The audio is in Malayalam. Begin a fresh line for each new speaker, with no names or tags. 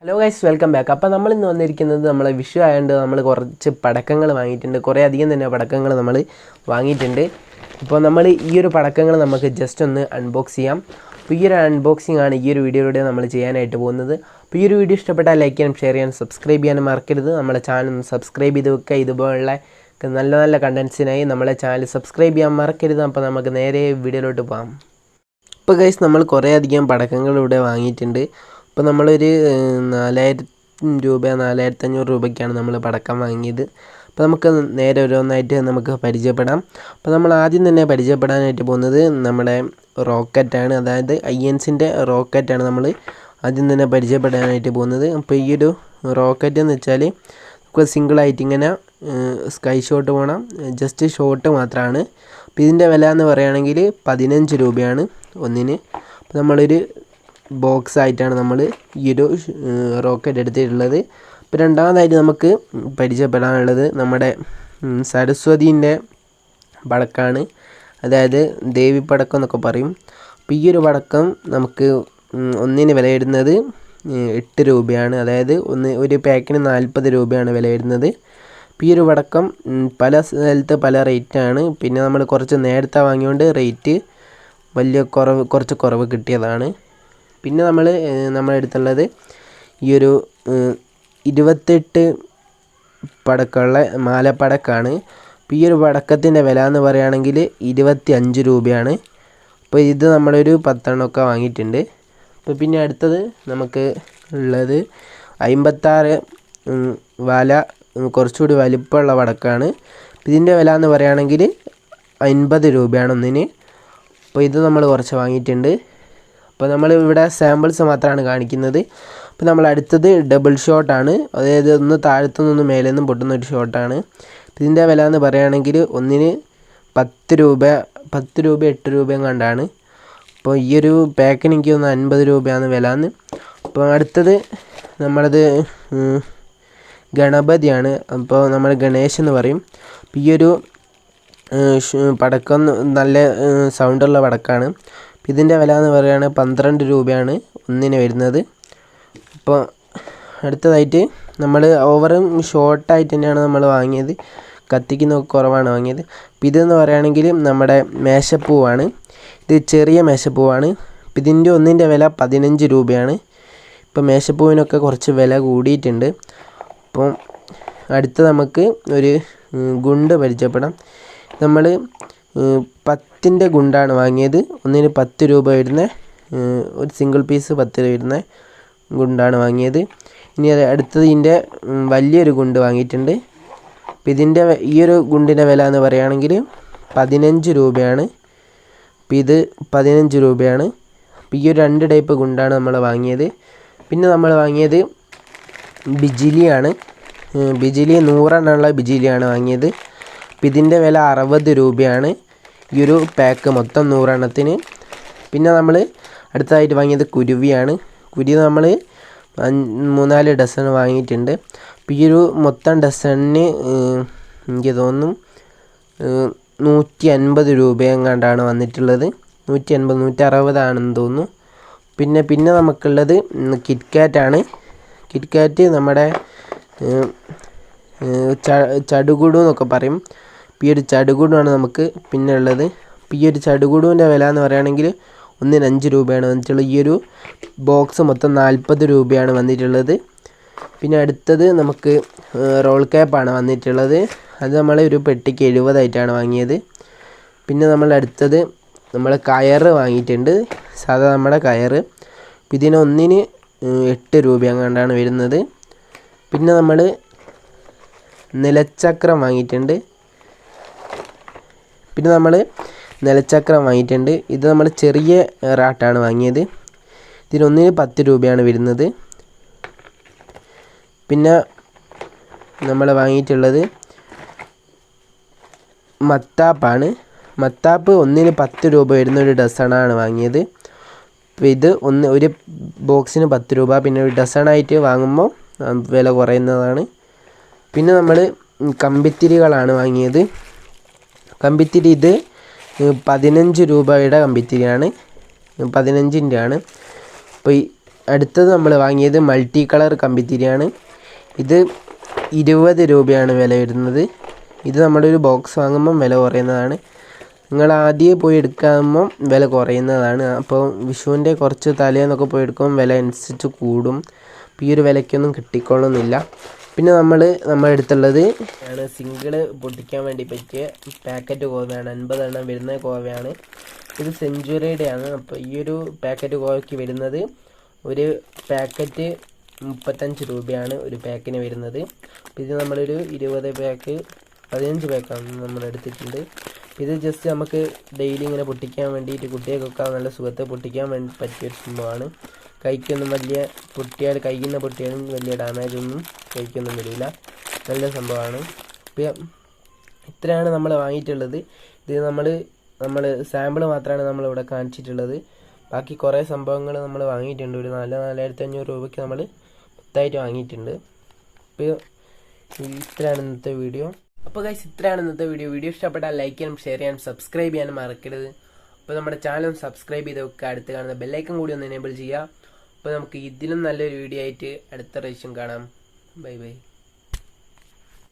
Hello guys, welcome back. അപ്പോൾ നമ്മൾ ഇന്ന് വന്നിരിക്കുന്നത് നമ്മളെ വിഷു ആയതുകൊണ്ട് നമ്മൾ കുറച്ച് പടക്കങ്ങൾ വാങ്ങിയിട്ടുണ്ട്. കുറേ അധികം തന്നെ പടക്കങ്ങൾ നമ്മൾ വാങ്ങിയിട്ടുണ്ട്. അപ്പോൾ നമ്മൾ ഈ ഒരു പടക്കങ്ങൾ നമുക്ക് ജസ്റ്റ് ഒന്ന് അൺബോക്സ് ചെയ്യാം. അപ്പോൾ ഈ ഒരു അൺബോക്സിംഗ് ആണ് ഈ ഒരു വീഡിയോയിലൂടെ നമ്മൾ ചെയ്യാനായിട്ട് പോകുന്നത്. അപ്പോൾ ഈ ഒരു വീഡിയോ ഇഷ്ടപ്പെട്ടാൽ ലൈക്ക് ചെയ്യാനും ഷെയർ ചെയ്യാനും സബ്സ്ക്രൈബ് ചെയ്യാനും മറക്കരുത്. നമ്മുടെ ചാനൽ ഒന്ന് സബ്സ്ക്രൈബ് ചെയ്ത് വെക്കുക. ഇതുപോലുള്ള നല്ല നല്ല കണ്ടൻസിനായി നമ്മളെ ചാനൽ സബ്സ്ക്രൈബ് ചെയ്യാൻ മറക്കരുത്. അപ്പോൾ നമുക്ക് നേരെ വീഡിയോയിലോട്ട് പോകാം. ഇപ്പോൾ ഗൈസ്, നമ്മൾ കുറേ അധികം പടക്കങ്ങൾ ഇവിടെ വാങ്ങിയിട്ടുണ്ട്. ഇപ്പോൾ നമ്മളൊരു 4000 രൂപ 4500 രൂപയ്ക്കാണ് നമ്മൾ പടക്കം വാങ്ങിയത്. അപ്പോൾ നമുക്ക് നേരെ ഓരോന്നായിട്ട് നമുക്ക് പരിചയപ്പെടാം. അപ്പോൾ നമ്മൾ ആദ്യം തന്നെ പരിചയപ്പെടാനായിട്ട് പോകുന്നത് നമ്മുടെ റോക്കറ്റാണ്. അതായത് INCൻ്റെ റോക്കറ്റാണ് നമ്മൾ ആദ്യം തന്നെ പരിചയപ്പെടാനായിട്ട് പോകുന്നത്. അപ്പോൾ ഈ ഒരു റോക്കറ്റ് എന്ന് വെച്ചാൽ നമുക്ക് സിംഗിളായിട്ട് ഇങ്ങനെ സ്കൈ ഷോട്ട് പോകണം, ജസ്റ്റ് ഷോട്ട് മാത്രമാണ്. അപ്പോൾ ഇതിൻ്റെ വില എന്ന് പറയുകയാണെങ്കിൽ 15 രൂപയാണ് ഒന്നിന്. അപ്പോൾ നമ്മളൊരു ബോക്സ് ആയിട്ടാണ് നമ്മൾ ഈ ഒരു റോക്കറ്റ് എടുത്തിട്ടുള്ളത്. ഇപ്പോൾ രണ്ടാമതായിട്ട് നമുക്ക് പരിചയപ്പെടാനുള്ളത് നമ്മുടെ സരസ്വതീൻ്റെ പടക്കമാണ്. അതായത് ദേവി പടക്കം എന്നൊക്കെ പറയും. അപ്പോൾ ഈ ഒരു പടക്കം നമുക്ക് ഒന്നിന് വില വരുന്നത് 8 രൂപയാണ്. അതായത് ഒരു പാക്കിന് 40 രൂപയാണ് വില വരുന്നത്. അപ്പോൾ ഈ ഒരു പടക്കം പല സ്ഥലത്ത് പല റേറ്റാണ്. പിന്നെ നമ്മൾ കുറച്ച് നേരത്തെ വാങ്ങിയോണ്ട് റേറ്റ് കുറച്ച് കുറവ് കിട്ടിയതാണ്. പിന്നെ നമ്മുടെ അടുത്തുള്ളത് ഈ ഒരു 28 പടക്കമുള്ള മാലപ്പടക്കമാണ്. അപ്പോൾ ഈ ഒരു പടക്കത്തിൻ്റെ വില എന്ന് പറയുകയാണെങ്കിൽ 25 രൂപയാണ്. അപ്പോൾ ഇത് നമ്മളൊരു 10 എണ്ണമൊക്കെ വാങ്ങിയിട്ടുണ്ട്. അപ്പോൾ പിന്നെ അടുത്തത് നമുക്ക് ഉള്ളത് 56 വാല കുറച്ചുകൂടി വലിപ്പമുള്ള പടക്കമാണ്. ഇതിൻ്റെ വില എന്ന് പറയുകയാണെങ്കിൽ 50 രൂപയാണ് ഒന്നിന്. അപ്പോൾ ഇത് നമ്മൾ കുറച്ച് വാങ്ങിയിട്ടുണ്ട്. അപ്പോൾ നമ്മൾ ഇവിടെ സാമ്പിൾസ് മാത്രമാണ് കാണിക്കുന്നത്. അപ്പോൾ നമ്മൾ അടുത്തത് ഡബിൾ ഷോട്ടാണ്. അതായത് ഒന്ന് താഴത്തുനിന്ന് മേലെ നിന്നും പൊട്ടുന്ന ഒരു ഷോട്ടാണ്. ഇതിൻ്റെ വില എന്ന് പറയുകയാണെങ്കിൽ ഒന്നിന് 10 രൂപ 8 രൂപയും കണ്ടാണ്. അപ്പോൾ ഈ ഒരു പാക്കിന് എനിക്ക് തോന്നുന്നു 50 രൂപയാണ് വില എന്ന്. അപ്പോൾ അടുത്തത് നമ്മളത് ഗണപതിയാണ്. അപ്പോൾ നമ്മൾ ഗണേശ് എന്ന് പറയും. അപ്പോൾ ഈ ഒരു പടക്കം നല്ല സൗണ്ടുള്ള പടക്കമാണ്. ഇതിൻ്റെ വില എന്ന് പറയുകയാണെങ്കിൽ 12 രൂപയാണ് ഒന്നിന് വരുന്നത്. അപ്പോൾ അടുത്തതായിട്ട് നമ്മൾ ഓവറും ഷോർട്ടായിട്ട് തന്നെയാണ് നമ്മൾ വാങ്ങിയത്. കത്തിക്കുന്ന കുറവാണ് വാങ്ങിയത്. അപ്പോൾ ഇതെന്ന് പറയുകയാണെങ്കിൽ നമ്മുടെ മേശപ്പൂവാണ്. ഇത് ചെറിയ മേശപ്പൂവാണ്. അപ്പോൾ ഇതിൻ്റെ ഒന്നിൻ്റെ വില 15 രൂപയാണ്. ഇപ്പോൾ മേശപ്പൂവിനൊക്കെ കുറച്ച് വില കൂടിയിട്ടുണ്ട്. അപ്പോൾ അടുത്ത നമുക്ക് ഒരു ഗുണ്ട് പരിചയപ്പെടാം. നമ്മൾ 10ൻ്റെ ഗുണ്ടാണ് വാങ്ങിയത്. ഒന്നിന് 10 രൂപ വരുന്ന ഒരു സിംഗിൾ പീസ് 10 രൂപ വരുന്ന ഗുണ്ടാണ് വാങ്ങിയത്. ഇനി അടുത്തത് ഇതിൻ്റെ വലിയൊരു ഗുണ്ട് വാങ്ങിയിട്ടുണ്ട്. അപ്പോൾ ഇതിൻ്റെ ഈ ഒരു ഗുണ്ടിൻ്റെ വില എന്ന് പറയുകയാണെങ്കിൽ 15 രൂപയാണ്. അപ്പോൾ ഇത് 15 രൂപയാണ്. അപ്പോൾ ഈ ഒരു 2 ടൈപ്പ് ഗുണ്ടാണ് നമ്മൾ വാങ്ങിയത്. പിന്നെ നമ്മൾ വാങ്ങിയത് ബിജിലിയാണ്. ബിജിലി 100 എണ്ണമുള്ള ബിജിലിയാണ് വാങ്ങിയത്. അപ്പോൾ ഇതിൻ്റെ വില 60 രൂപയാണ് ഈ ഒരു പാക്ക് മൊത്തം 100 എണ്ണത്തിന്. പിന്നെ നമ്മൾ അടുത്തതായിട്ട് വാങ്ങിയത് കുരുവിയാണ്. കുരുവി നമ്മൾ 3-4 ഡസൺ വാങ്ങിയിട്ടുണ്ട്. അപ്പോൾ ഈ ഒരു മൊത്തം ഡസണിന് എനിക്ക് തോന്നുന്നു 150 രൂപയെങ്ങാണ്ടാണ് വന്നിട്ടുള്ളത്. 150 160 ആണെന്ന് തോന്നുന്നു. പിന്നെ നമുക്കുള്ളത് കിറ്റ്കാറ്റാണ്. കിറ്റ്കാറ്റ് നമ്മുടെ ചടുകുടു എന്നൊക്കെ പറയും. ഈ ഒരു ചടുകുടുവാണ് നമുക്ക് പിന്നെ ഉള്ളത്. അപ്പോൾ ഈ ഒരു ചടുകുടുവിൻ്റെ വില എന്ന് പറയുകയാണെങ്കിൽ ഒന്നിന് 5 രൂപയാണ് വന്നിട്ടുള്ളത്. ഈ ഒരു ബോക്സ് മൊത്തം 40 രൂപയാണ് വന്നിട്ടുള്ളത്. പിന്നെ അടുത്തത് നമുക്ക് റോൾ ക്യാപ്പാണ് വന്നിട്ടുള്ളത്. അത് നമ്മൾ ഒരു പെട്ടിക്ക് 70 ആയിട്ടാണ് വാങ്ങിയത്. പിന്നെ നമ്മൾ അടുത്തത് നമ്മൾ കയറ് വാങ്ങിയിട്ടുണ്ട്, സാധാ നമ്മുടെ കയറ്. അപ്പോൾ ഇതിന് ഒന്നിന് 8 രൂപ അങ്ങാണ്ടാണ് വരുന്നത്. പിന്നെ നമ്മൾ നിലച്ചക്രം വാങ്ങിയിട്ടുണ്ട്. പിന്നെ നമ്മൾ നിലച്ചക്രം വാങ്ങിയിട്ടുണ്ട്. ഇത് നമ്മൾ ചെറിയ റാട്ടാണ് വാങ്ങിയത്. ഇതിനൊന്നിന് 10 രൂപയാണ് വരുന്നത്. പിന്നെ നമ്മൾ വാങ്ങിയിട്ടുള്ളത് മത്താപ്പാണ്. മത്താപ്പ് ഒന്നിന് 10 രൂപ വരുന്ന ഒരു ഡസണാണ് വാങ്ങിയത്. അപ്പോൾ ഇത് ഒരു ബോക്സിന് 10 രൂപ. പിന്നെ ഒരു ഡസണായിട്ട് വാങ്ങുമ്പോൾ വില കുറയുന്നതാണ്. പിന്നെ നമ്മൾ കമ്പിത്തിരികളാണ് വാങ്ങിയത്. കമ്പിത്തിരി ഇത് 15 രൂപയുടെ കമ്പിത്തിരിയാണ്, 15ൻ്റെ ആണ്. അപ്പോൾ അടുത്തത് നമ്മൾ വാങ്ങിയത് മൾട്ടി കളർ കമ്പിത്തിരിയാണ്. ഇത് 20 രൂപയാണ് വില വരുന്നത്. ഇത് നമ്മുടെ ഒരു ബോക്സ് വാങ്ങുമ്പം വില കുറയുന്നതാണ്. നിങ്ങൾ ആദ്യമേ പോയി എടുക്കുമ്പം വില കുറയുന്നതാണ്. അപ്പോൾ വിഷുവിൻ്റെ കുറച്ച് തലേന്നൊക്കെ പോയി എടുക്കുമ്പം വില അനുസരിച്ച് കൂടും. അപ്പോൾ ഈ ഒരു വിലയ്ക്കൊന്നും കിട്ടിക്കൊള്ളുന്നില്ല. പിന്നെ നമ്മുടെ അടുത്തുള്ളത് സിംഗിള് പൊട്ടിക്കാൻ വേണ്ടി പറ്റിയ പാക്കറ്റ് കോവയാണ്. 50 എണ്ണം വരുന്ന കോവയാണ്. ഇത് സെഞ്ച്വറിയുടെയാണ്. അപ്പോൾ ഈ ഒരു പാക്കറ്റ് കോവയ്ക്ക് വരുന്നത് ഒരു പാക്കറ്റ് 35 രൂപയാണ് ഒരു പാക്കിന് വരുന്നത്. അപ്പോൾ ഇത് നമ്മളൊരു 20 പാക്ക് 15 പാക്കാണ് നമ്മൾ എടുത്തിട്ടുണ്ട്. ഇത് ജസ്റ്റ് നമുക്ക് ഡെയിലി ഇങ്ങനെ പൊട്ടിക്കാൻ വേണ്ടിയിട്ട് കുട്ടികൾക്കൊക്കെ നല്ല സുഖത്തെ പൊട്ടിക്കാൻ വേണ്ടി പറ്റിയൊരു സംഭവമാണ്. കൈക്കൊന്നും വലിയ പൊട്ടിയാലും വലിയ ഡാമേജ് ഒന്നും കൈക്കൊന്നും വരില്ല. നല്ല സംഭവമാണ്. ഇപ്പം ഇത്രയാണ് നമ്മൾ വാങ്ങിയിട്ടുള്ളത്. ഇത് നമ്മൾ സാമ്പിൾ മാത്രമാണ് നമ്മളിവിടെ കാണിച്ചിട്ടുള്ളത്. ബാക്കി കുറേ സംഭവങ്ങൾ നമ്മൾ വാങ്ങിയിട്ടുണ്ട്. ഒരു 4,500 രൂപയ്ക്ക് നമ്മൾ മൊത്തമായിട്ട് വാങ്ങിയിട്ടുണ്ട്. ഇപ്പോൾ ഇത്രയാണ് ഇന്നത്തെ വീഡിയോ. അപ്പോൾ ഗൈസ് ഇത്രയാണ് ഇന്നത്തെ വീഡിയോ ഇഷ്ടപ്പെട്ടാൽ ലൈക്ക് ചെയ്യാനും ഷെയർ ചെയ്യാനും സബ്സ്ക്രൈബ് ചെയ്യാനും മറക്കരുത്. അപ്പോൾ നമ്മുടെ ചാനൽ സബ്സ്ക്രൈബ് ചെയ്ത് വെക്കുക. അടുത്ത് കാണുന്ന ബെല്ലൈക്കൺ കൂടി ഒന്ന് എനേബിൾ ചെയ്യുക. അപ്പോൾ നമുക്ക് ഇതിലും നല്ലൊരു വീഡിയോ ആയിട്ട് അടുത്ത പ്രാവശ്യം കാണാം. Bye bye.